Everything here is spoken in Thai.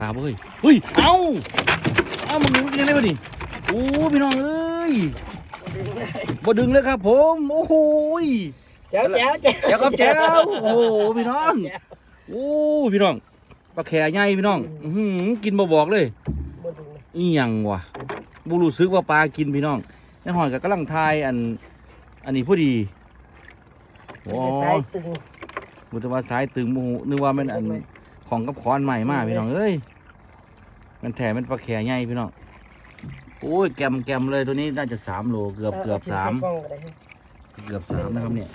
ตาเฮ้ยเอามึงดึงยังไงวะดิโอ้พี่น้องเอ้ยบ่ดึงเลยครับผมโอ้โหแจ๋วครับแจ๋วโอ้โหพี่น้องโอ้พี่น้องปลาแข่ใหญ่พี่น้องกินบ่บอกเลยอีหยังวะบ่รู้สึกว่าปลากินพี่น้องในหอยกับกำลังทายอันนี้พอดีโอ้บุตรว่าสายตึงมูนึกว่ามันอันของกับคอนใหม่มากพี่น้องเอ้ยมันแถมมันปลาแข่ใหญ่พี่น้องโอ้ยแกมเลยตัวนี้น่าจะ3 โลเกือบ3นะครับเนี่ย